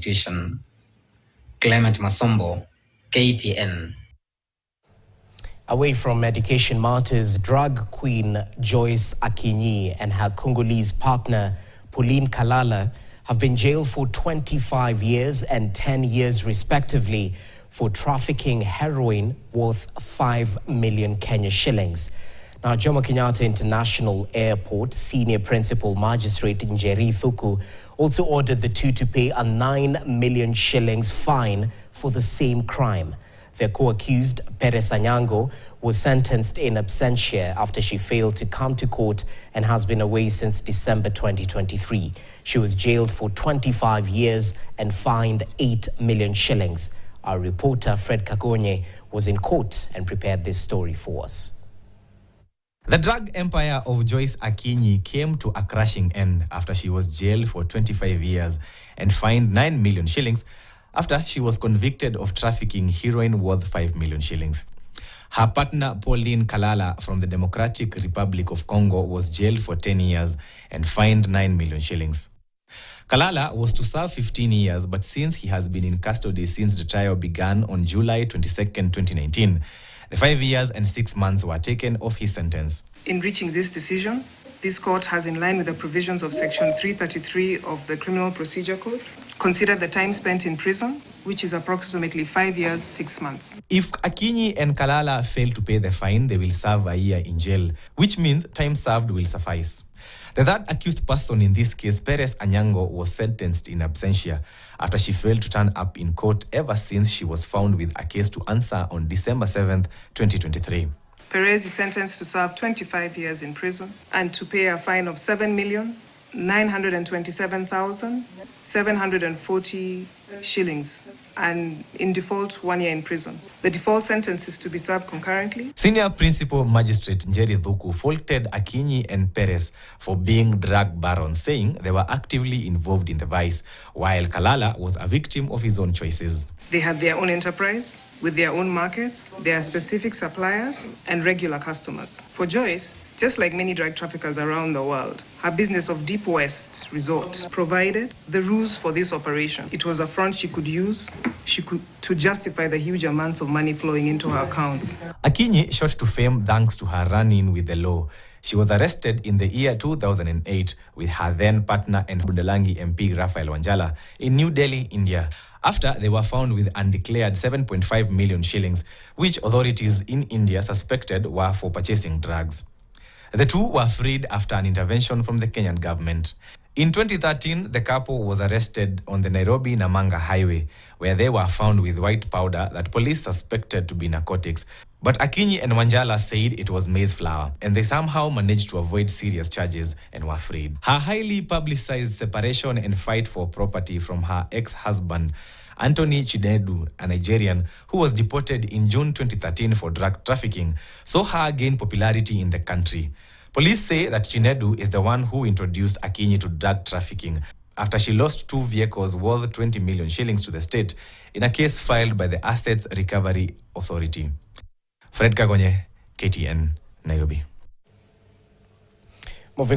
prosecution. Clement Masombo, KTN. Away from medication matters, drug queen Joyce Akinyi and her Congolese partner Pauline Kalala have been jailed for 25 years and 10 years respectively for trafficking heroin worth 5 million Kenya shillings. Now, Jomo Kenyatta International Airport Senior Principal Magistrate Njeri Thuku also ordered the two to pay a 9 million shillings fine for the same crime. Their co-accused, Perez Anyango, was sentenced in absentia after she failed to come to court and has been away since December 2023. She was jailed for 25 years and fined 8 million shillings. Our reporter, Fred Kagonye, was in court and prepared this story for us. The drug empire of Joyce Akinyi came to a crashing end after she was jailed for 25 years and fined 9 million shillings after she was convicted of trafficking heroin worth 5 million shillings. Her partner Pauline Kalala from the Democratic Republic of Congo was jailed for 10 years and fined 9 million shillings. Kalala was to serve 15 years, but since he has been in custody since the trial began on July 22, 2019, the 5 years and 6 months were taken off his sentence. In reaching this decision, this court has, in line with the provisions of Section 333 of the Criminal Procedure Code, considered the time spent in prison, which is approximately 5 years, 6 months. If Akinyi and Kalala fail to pay the fine, they will serve a year in jail, which means time served will suffice. The third accused person in this case, Perez Anyango, was sentenced in absentia after she failed to turn up in court ever since she was found with a case to answer on December 7, 2023. Perez is sentenced to serve 25 years in prison and to pay a fine of 7,927,740 shillings, and in default, 1 year in prison. The default sentence is to be served concurrently. Senior Principal Magistrate Njeri Thuku faulted Akinyi and Perez for being drug barons, saying they were actively involved in the vice, while Kalala was a victim of his own choices. They had their own enterprise with their own markets, their specific suppliers, and regular customers. For Joyce, just like many drug traffickers around the world, her business of Deep West Resort provided the rules for this operation. It was a front she could use to justify the huge amounts of money flowing into her accounts. Akinyi shot to fame thanks to her run-in with the law. She was arrested in the year 2008 with her then partner and Bundalangi MP Raphael Wanjala in New Delhi, India, after they were found with undeclared 7.5 million shillings, which authorities in India suspected were for purchasing drugs. The two were freed after an intervention from the Kenyan government. In 2013, the couple was arrested on the Nairobi-Namanga highway, where they were found with white powder that police suspected to be narcotics. But Akinyi and Wanjala said it was maize flour, and they somehow managed to avoid serious charges and were freed. Her highly publicized separation and fight for property from her ex-husband, Anthony Chinedu, a Nigerian who was deported in June 2013 for drug trafficking, saw her gain popularity in the country. Police say that Chinedu is the one who introduced Akinyi to drug trafficking after she lost 2 vehicles worth 20 million shillings to the state in a case filed by the Assets Recovery Authority. Fred Kagonye, KTN, Nairobi.